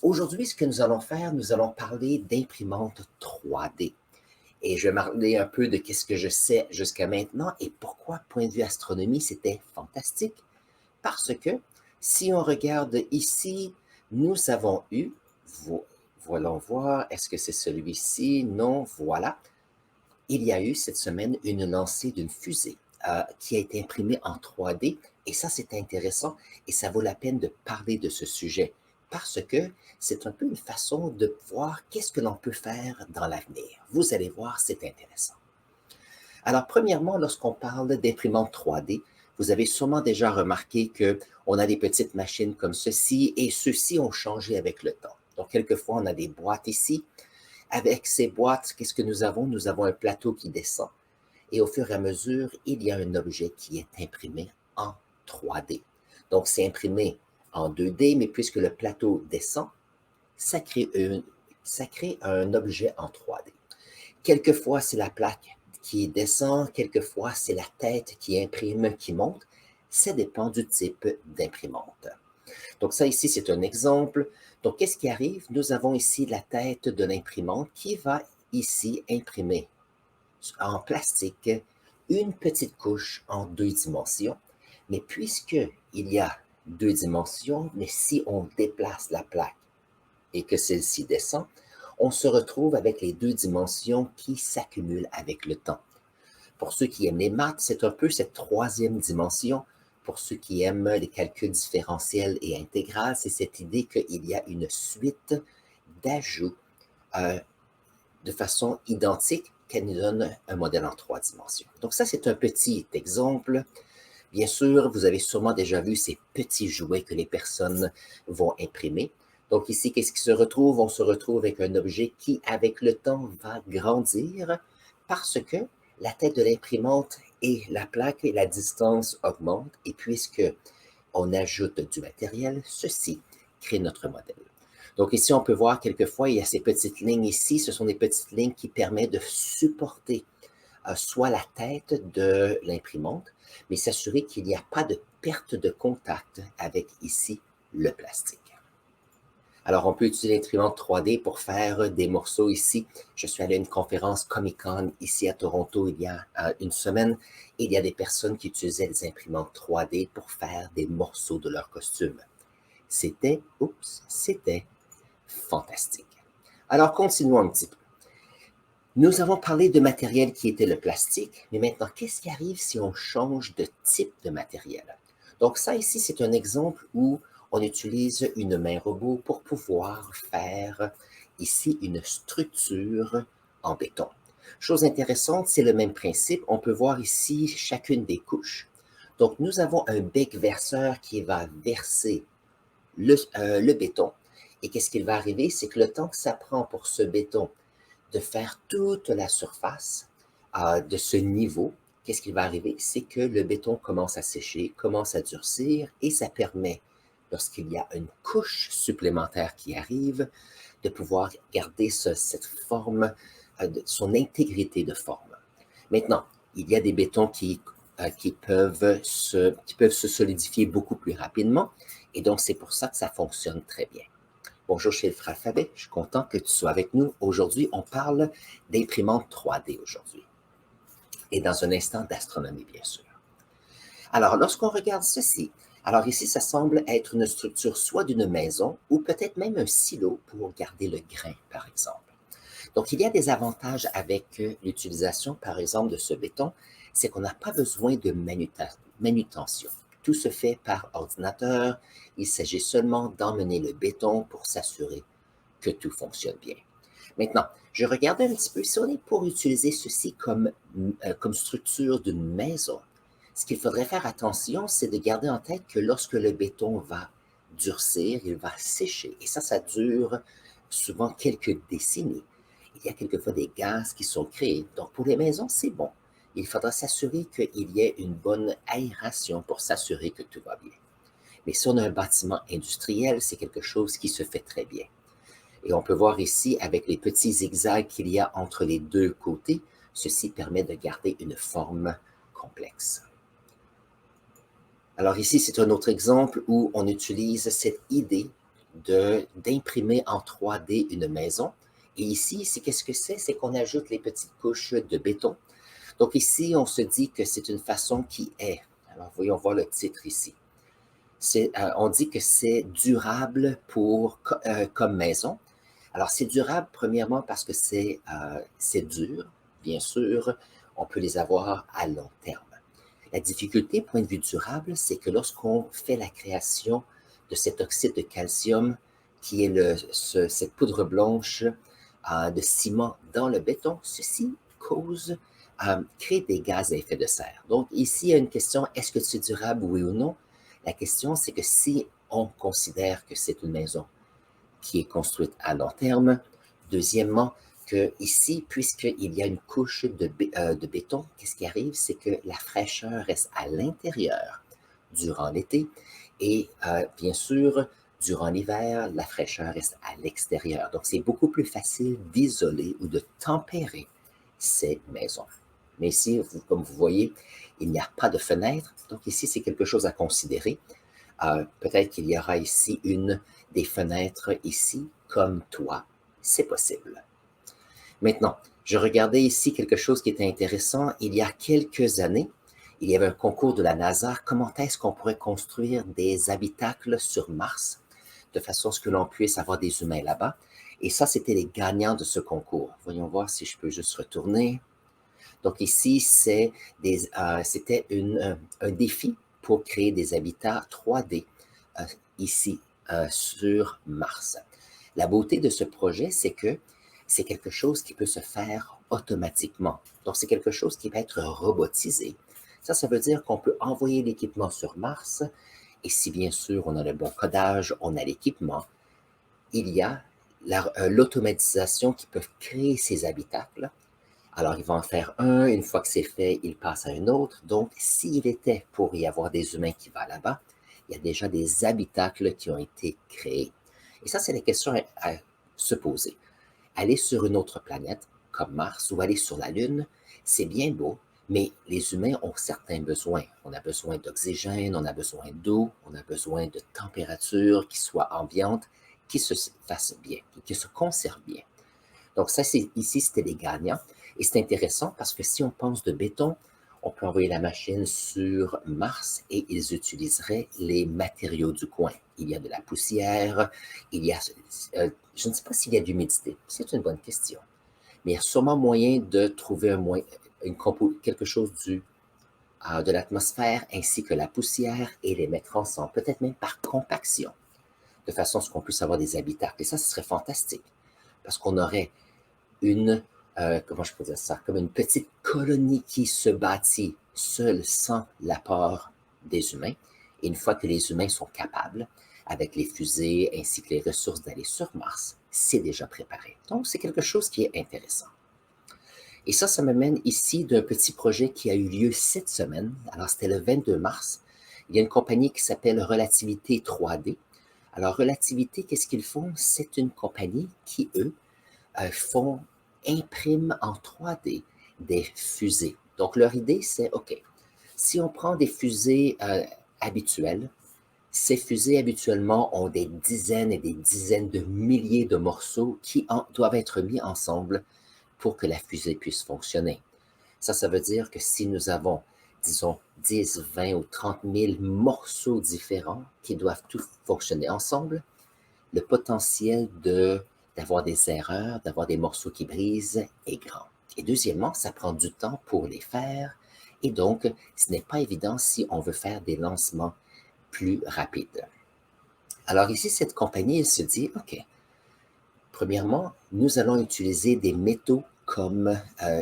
Aujourd'hui, ce que nous allons faire, nous allons parler d'imprimante 3D. Et je vais parler un peu de ce que je sais jusqu'à maintenant et pourquoi, point de vue astronomie, c'était fantastique. Parce que si on regarde ici, nous avons eu, voyons voir, est-ce que c'est celui-ci? Non, voilà. Il y a eu cette semaine une lancée d'une fusée qui a été imprimée en 3D. Et ça, c'est intéressant et ça vaut la peine de parler de ce sujet parce que c'est un peu une façon de voir qu'est-ce que l'on peut faire dans l'avenir. Vous allez voir, c'est intéressant. Alors, premièrement, lorsqu'on parle d'imprimante 3D, vous avez sûrement déjà remarqué qu'on a des petites machines comme ceci et ceux-ci ont changé avec le temps. Donc, quelquefois, on a des boîtes ici. Avec ces boîtes, qu'est-ce que nous avons? Nous avons un plateau qui descend et au fur et à mesure, il y a un objet qui est imprimé en 3D. Donc, c'est imprimé en 2D, mais puisque le plateau descend, ça crée, ça crée un objet en 3D. Quelquefois, c'est la plaque qui descend, quelquefois, c'est la tête qui imprime, qui monte. Ça dépend du type d'imprimante. Donc ça ici, c'est un exemple. Donc qu'est-ce qui arrive? Nous avons ici la tête de l'imprimante qui va ici imprimer en plastique une petite couche en 2 dimensions. Mais puisqu'il y a 2 dimensions, mais si on déplace la plaque et que celle-ci descend, on se retrouve avec les 2 dimensions qui s'accumulent avec le temps. Pour ceux qui aiment les maths, c'est un peu cette troisième dimension. Pour ceux qui aiment les calculs différentiels et intégrales, c'est cette idée qu'il y a une suite d'ajouts euh, de façon identique qu'elle nous donne un modèle en 3 dimensions. Donc ça, c'est un petit exemple. Bien sûr, vous avez sûrement déjà vu ces petits jouets que les personnes vont imprimer. Donc ici, qu'est-ce qui se retrouve? On se retrouve avec un objet qui, avec le temps, va grandir parce que la tête de l'imprimante et la plaque et la distance augmentent. Et puisque on ajoute du matériel, ceci crée notre modèle. Donc ici, on peut voir quelquefois, il y a ces petites lignes ici. Ce sont des petites lignes qui permettent de supporter soit la tête de l'imprimante, mais s'assurer qu'il n'y a pas de perte de contact avec ici le plastique. Alors, on peut utiliser l'imprimante 3D pour faire des morceaux ici. Je suis allé à une conférence Comic-Con ici à Toronto il y a une semaine et il y a des personnes qui utilisaient des imprimantes 3D pour faire des morceaux de leurs costumes. C'était fantastique. Alors, continuons un petit peu. Nous avons parlé de matériel qui était le plastique, mais maintenant, qu'est-ce qui arrive si on change de type de matériel? Donc ça ici, c'est un exemple où on utilise une main robot pour pouvoir faire ici une structure en béton. Chose intéressante, c'est le même principe. On peut voir ici chacune des couches. Donc nous avons un bec verseur qui va verser le béton. Et qu'est-ce qui va arriver? C'est que le temps que ça prend pour ce béton de faire toute la surface de ce niveau, qu'est-ce qui va arriver? C'est que le béton commence à sécher, commence à durcir et ça permet, lorsqu'il y a une couche supplémentaire qui arrive, de pouvoir garder cette forme, son intégrité de forme. Maintenant, il y a des bétons qui peuvent se solidifier beaucoup plus rapidement et donc c'est pour ça que ça fonctionne très bien. Bonjour Chiffre Alphabet, je suis content que tu sois avec nous. Aujourd'hui, on parle d'imprimante 3D aujourd'hui. Et dans un instant, d'astronomie, bien sûr. Alors, lorsqu'on regarde ceci, alors ici, ça semble être une structure soit d'une maison ou peut-être même un silo pour garder le grain, par exemple. Donc, il y a des avantages avec l'utilisation, par exemple, de ce béton, c'est qu'on n'a pas besoin de manutention. Tout se fait par ordinateur. Il s'agit seulement d'emmener le béton pour s'assurer que tout fonctionne bien. Maintenant, je regardais un petit peu si on est pour utiliser ceci comme structure d'une maison. Ce qu'il faudrait faire attention, c'est de garder en tête que lorsque le béton va durcir, il va sécher. Et ça dure souvent quelques décennies. Il y a quelquefois des gaz qui sont créés. Donc, pour les maisons, c'est bon. Il faudra s'assurer qu'il y ait une bonne aération pour s'assurer que tout va bien. Mais si on a un bâtiment industriel, c'est quelque chose qui se fait très bien. Et on peut voir ici, avec les petits zigzags qu'il y a entre les deux côtés, ceci permet de garder une forme complexe. Alors ici, c'est un autre exemple où on utilise cette idée d'imprimer en 3D une maison. Et ici, qu'est-ce que c'est? C'est qu'on ajoute les petites couches de béton. Donc ici, on se dit que c'est une façon qui est. Alors, voyons voir le titre ici. On dit que c'est durable comme maison. Alors, c'est durable, premièrement, parce que c'est dur, bien sûr. On peut les avoir à long terme. La difficulté, point de vue durable, c'est que lorsqu'on fait la création de cet oxyde de calcium, qui est cette poudre blanche de ciment dans le béton, ceci crée des gaz à effet de serre. Donc, ici, il y a une question, est-ce que c'est durable, oui ou non? La question, c'est que si on considère que c'est une maison qui est construite à long terme, deuxièmement, que ici, puisqu'il y a une couche de béton, qu'est-ce qui arrive? C'est que la fraîcheur reste à l'intérieur durant l'été et bien sûr, durant l'hiver, la fraîcheur reste à l'extérieur. Donc, c'est beaucoup plus facile d'isoler ou de tempérer ces maisons. Mais ici, comme vous voyez, il n'y a pas de fenêtre. Donc ici, c'est quelque chose à considérer. Peut-être qu'il y aura ici des fenêtres ici, comme toi. C'est possible. Maintenant, je regardais ici quelque chose qui était intéressant. Il y a quelques années, il y avait un concours de la NASA. Comment est-ce qu'on pourrait construire des habitacles sur Mars de façon à ce que l'on puisse avoir des humains là-bas? Et ça, c'était les gagnants de ce concours. Voyons voir si je peux juste retourner. Donc ici, c'était un défi pour créer des habitats 3D ici sur Mars. La beauté de ce projet, c'est que c'est quelque chose qui peut se faire automatiquement. Donc, c'est quelque chose qui va être robotisé. Ça veut dire qu'on peut envoyer l'équipement sur Mars et si bien sûr on a le bon codage, on a l'équipement, il y a l'automatisation qui peut créer ces habitacles. Alors, il va en faire un, une fois que c'est fait, il passe à un autre. Donc, s'il était pour y avoir des humains qui vont là-bas, il y a déjà des habitacles qui ont été créés. Et ça, c'est la question à se poser. Aller sur une autre planète, comme Mars, ou aller sur la Lune, c'est bien beau, mais les humains ont certains besoins. On a besoin d'oxygène, on a besoin d'eau, on a besoin de température qui soit ambiante, qui se fasse bien, qui se conserve bien. Donc ça, ici, c'était les gagnants. Et c'est intéressant parce que si on pense de béton, on peut envoyer la machine sur Mars et ils utiliseraient les matériaux du coin. Il y a de la poussière, je ne sais pas s'il y a de l'humidité. C'est une bonne question. Mais il y a sûrement moyen de trouver quelque chose de l'atmosphère ainsi que la poussière et les mettre ensemble, peut-être même par compaction, de façon à ce qu'on puisse avoir des habitacles. Et ça, ce serait fantastique parce qu'on aurait comment je peux dire ça, comme une petite colonie qui se bâtit seule sans l'apport des humains. Et une fois que les humains sont capables, avec les fusées ainsi que les ressources d'aller sur Mars, c'est déjà préparé. Donc, c'est quelque chose qui est intéressant. Et ça me mène ici d'un petit projet qui a eu lieu cette semaine. Alors, c'était le 22 mars. Il y a une compagnie qui s'appelle Relativité 3D. Alors, Relativité, qu'est-ce qu'ils font? C'est une compagnie qui, eux, impriment en 3D des fusées. Donc, leur idée, c'est, OK, si on prend des fusées habituelles, ces fusées habituellement ont des dizaines et des dizaines de milliers de morceaux qui doivent être mis ensemble pour que la fusée puisse fonctionner. Ça veut dire que si nous avons, disons, 10, 20 ou 30 000 morceaux différents qui doivent tous fonctionner ensemble, le potentiel d'avoir des erreurs, d'avoir des morceaux qui brisent est grand. Et deuxièmement, ça prend du temps pour les faire. Et donc, ce n'est pas évident si on veut faire des lancements plus rapides. Alors ici, cette compagnie, elle se dit, OK, premièrement, nous allons utiliser des métaux comme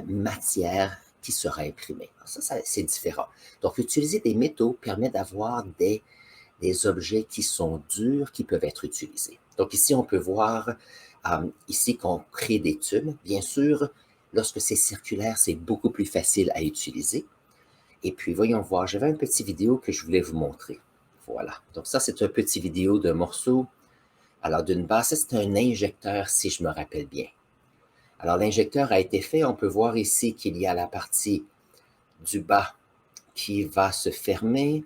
matière qui sera imprimée. Ça c'est différent. Donc, utiliser des métaux permet d'avoir des objets qui sont durs, qui peuvent être utilisés. Donc ici, on peut voir ici qu'on crée des tubes. Bien sûr, lorsque c'est circulaire, c'est beaucoup plus facile à utiliser. Et puis, voyons voir, j'avais une petite vidéo que je voulais vous montrer. Voilà. Donc ça, c'est un petit vidéo d'un morceau. Alors, d'une base, c'est un injecteur, si je me rappelle bien. Alors, l'injecteur a été fait. On peut voir ici qu'il y a la partie du bas qui va se fermer.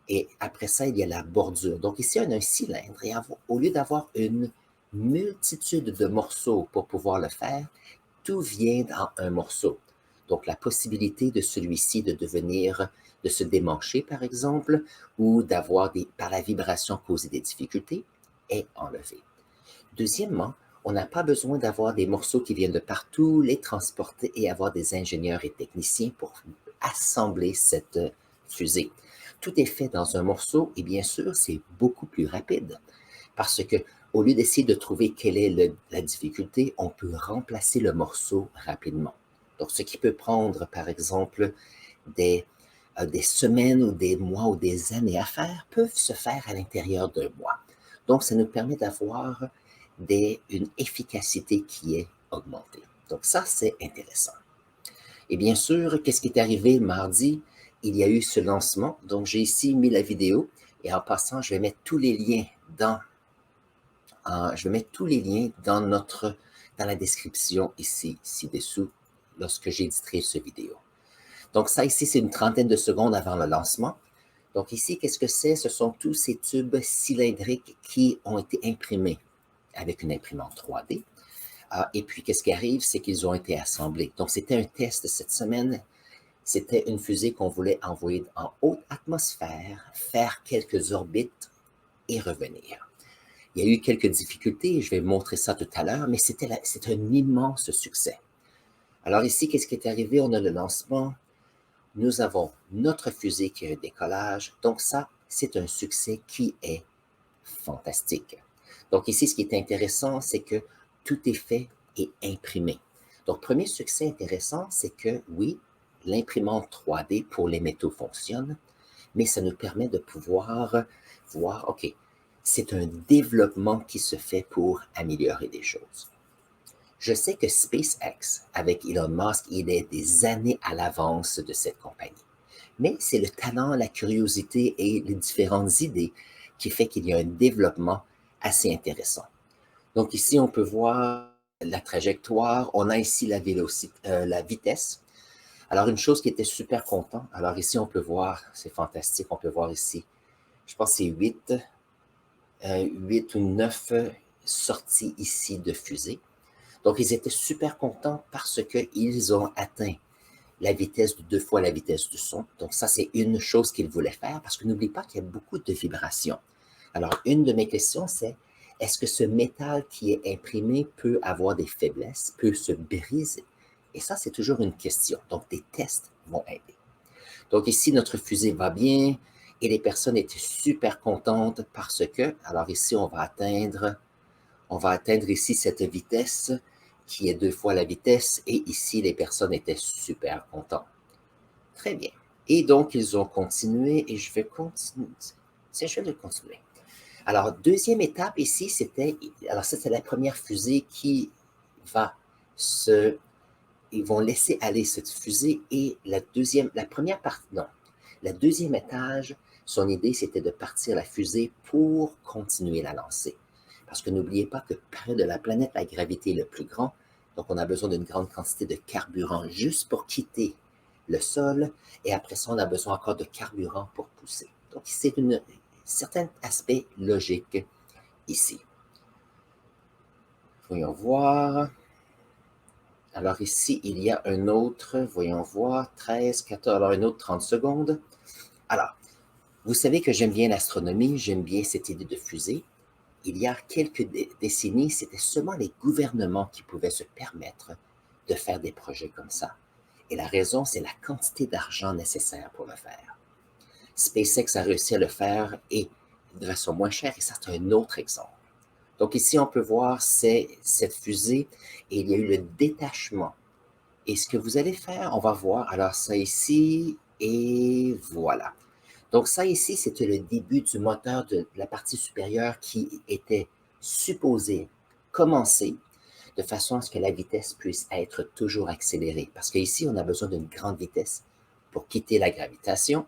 Et après ça, il y a la bordure. Donc ici, on a un cylindre et au lieu d'avoir une multitude de morceaux pour pouvoir le faire, tout vient dans un morceau. Donc la possibilité de celui-ci de se démancher par exemple, ou par la vibration causer des difficultés, est enlevée. Deuxièmement, on n'a pas besoin d'avoir des morceaux qui viennent de partout, les transporter et avoir des ingénieurs et techniciens pour assembler cette fusée. Tout est fait dans un morceau et bien sûr, c'est beaucoup plus rapide parce que au lieu d'essayer de trouver quelle est la difficulté, on peut remplacer le morceau rapidement. Donc, ce qui peut prendre, par exemple, des semaines ou des mois ou des années à faire peuvent se faire à l'intérieur d'un mois. Donc, ça nous permet d'avoir une efficacité qui est augmentée. Donc, ça, c'est intéressant. Et bien sûr, qu'est-ce qui est arrivé mardi? Il y a eu ce lancement. Donc, j'ai ici mis la vidéo et en passant, je vais mettre tous les liens dans la description ici, ci-dessous, lorsque j'éditerai cette vidéo. Donc ça ici, c'est une trentaine de secondes avant le lancement. Donc ici, qu'est-ce que c'est? Ce sont tous ces tubes cylindriques qui ont été imprimés avec une imprimante 3D. Et puis, qu'est-ce qui arrive? C'est qu'ils ont été assemblés. Donc, c'était un test cette semaine. C'était une fusée qu'on voulait envoyer en haute atmosphère, faire quelques orbites et revenir. Il y a eu quelques difficultés, je vais montrer ça tout à l'heure, mais c'est un immense succès. Alors ici, qu'est-ce qui est arrivé? On a le lancement. Nous avons notre fusée qui a un décollage. Donc ça, c'est un succès qui est fantastique. Donc ici, ce qui est intéressant, c'est que tout est fait et imprimé. Donc, premier succès intéressant, c'est que oui, l'imprimante 3D pour les métaux fonctionne, mais ça nous permet de pouvoir voir, OK, c'est un développement qui se fait pour améliorer des choses. Je sais que SpaceX, avec Elon Musk, il est des années à l'avance de cette compagnie. Mais c'est le talent, la curiosité et les différentes idées qui fait qu'il y a un développement assez intéressant. Donc ici, on peut voir la trajectoire. On a ici la vitesse. Alors, une chose qui était super content. Alors ici, on peut voir, c'est fantastique, on peut voir ici, je pense que c'est 8 ou 9 sorties ici de fusée. Donc, ils étaient super contents parce qu'ils ont atteint la vitesse de 2 fois la vitesse du son. Donc, ça, c'est une chose qu'ils voulaient faire parce que n'oublie pas qu'il y a beaucoup de vibrations. Alors, une de mes questions, c'est est-ce que ce métal qui est imprimé peut avoir des faiblesses, peut se briser? Et ça, c'est toujours une question. Donc, des tests vont aider. Donc, ici, notre fusée va bien et les personnes étaient super contentes parce que, alors ici, on va atteindre ici cette vitesse qui est 2 fois la vitesse, et ici, les personnes étaient super contentes. Très bien. Et donc, ils ont continué, et je vais continuer. Tiens, je vais continuer. Alors, deuxième étape ici, c'était la première fusée qui va ils vont laisser aller cette fusée, et la première partie, non, la deuxième étage, son idée, c'était de partir la fusée pour continuer la lancer. Parce que n'oubliez pas que près de la planète, la gravité est le plus grand. Donc, on a besoin d'une grande quantité de carburant juste pour quitter le sol. Et après ça, on a besoin encore de carburant pour pousser. Donc, c'est un certain aspect logique ici. Voyons voir. Alors ici, il y a un autre, voyons voir, 13, 14, alors un autre 30 secondes. Alors, vous savez que j'aime bien l'astronomie, j'aime bien cette idée de fusée. Il y a quelques décennies, c'était seulement les gouvernements qui pouvaient se permettre de faire des projets comme ça. Et la raison, c'est la quantité d'argent nécessaire pour le faire. SpaceX a réussi à le faire et de façon moins chère, et ça, c'est un autre exemple. Donc ici, on peut voir cette fusée et il y a eu le détachement. Et ce que vous allez faire, on va voir, alors ça ici, et voilà. Donc ça ici, c'était le début du moteur de la partie supérieure qui était supposé commencer de façon à ce que la vitesse puisse être toujours accélérée. Parce qu'ici, on a besoin d'une grande vitesse pour quitter la gravitation.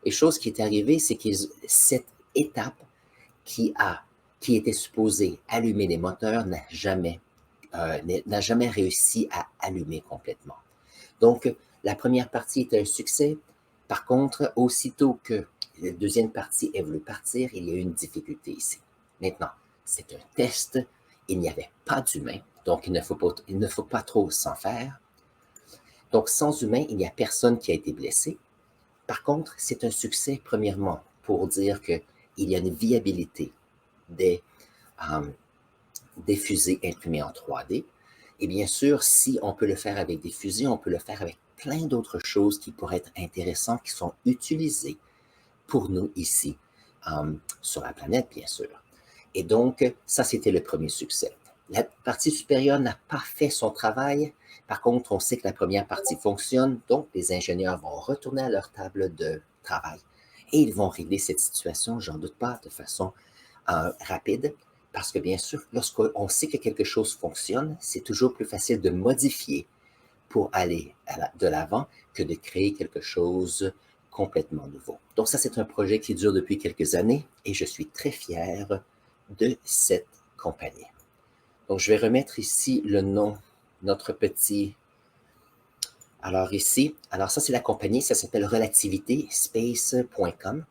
Et chose qui est arrivée, c'est que cette étape qui était supposée allumer les moteurs n'a jamais réussi à allumer complètement. Donc, la première partie était un succès. Par contre, aussitôt que la deuxième partie est voulu partir, il y a eu une difficulté ici. Maintenant, c'est un test, il n'y avait pas d'humain, donc il ne faut pas trop s'en faire. Donc, sans humain, il n'y a personne qui a été blessé. Par contre, c'est un succès, premièrement, pour dire qu'il y a une viabilité des fusées imprimées en 3D. Et bien sûr, si on peut le faire avec des fusées, on peut le faire avec plein d'autres choses qui pourraient être intéressantes, qui sont utilisées pour nous ici, sur la planète, bien sûr. Et donc, ça, c'était le premier succès. La partie supérieure n'a pas fait son travail. Par contre, on sait que la première partie fonctionne, donc les ingénieurs vont retourner à leur table de travail et ils vont régler cette situation, j'en doute pas, de façon rapide, parce que bien sûr, lorsqu'on sait que quelque chose fonctionne, c'est toujours plus facile de modifier pour aller de l'avant que de créer quelque chose complètement nouveau. Donc ça, c'est un projet qui dure depuis quelques années et je suis très fier de cette compagnie. Donc, je vais remettre ici le nom, notre petit... Alors ici, alors ça, c'est la compagnie, ça s'appelle relativityspace.com.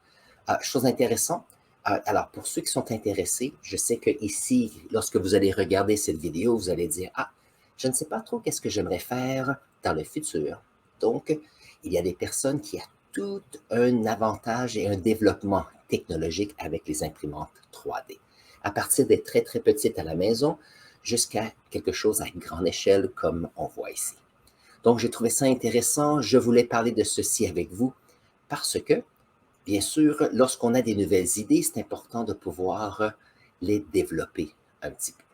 Chose intéressante, alors pour ceux qui sont intéressés, je sais que ici, lorsque vous allez regarder cette vidéo, vous allez dire, ah, je ne sais pas trop qu'est-ce que j'aimerais faire dans le futur. Donc, il y a des personnes qui ont tout un avantage et un développement technologique avec les imprimantes 3D. À partir des très, très petites à la maison, jusqu'à quelque chose à grande échelle comme on voit ici. Donc, j'ai trouvé ça intéressant. Je voulais parler de ceci avec vous parce que, bien sûr, lorsqu'on a des nouvelles idées, c'est important de pouvoir les développer un petit peu.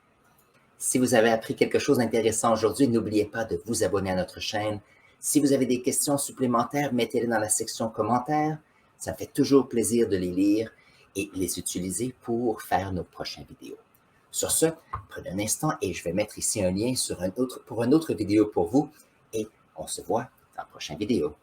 Si vous avez appris quelque chose d'intéressant aujourd'hui, n'oubliez pas de vous abonner à notre chaîne. Si vous avez des questions supplémentaires, mettez-les dans la section commentaires. Ça me fait toujours plaisir de les lire et les utiliser pour faire nos prochaines vidéos. Sur ce, prenez un instant et je vais mettre ici un lien pour une autre vidéo pour vous et on se voit dans la prochaine vidéo.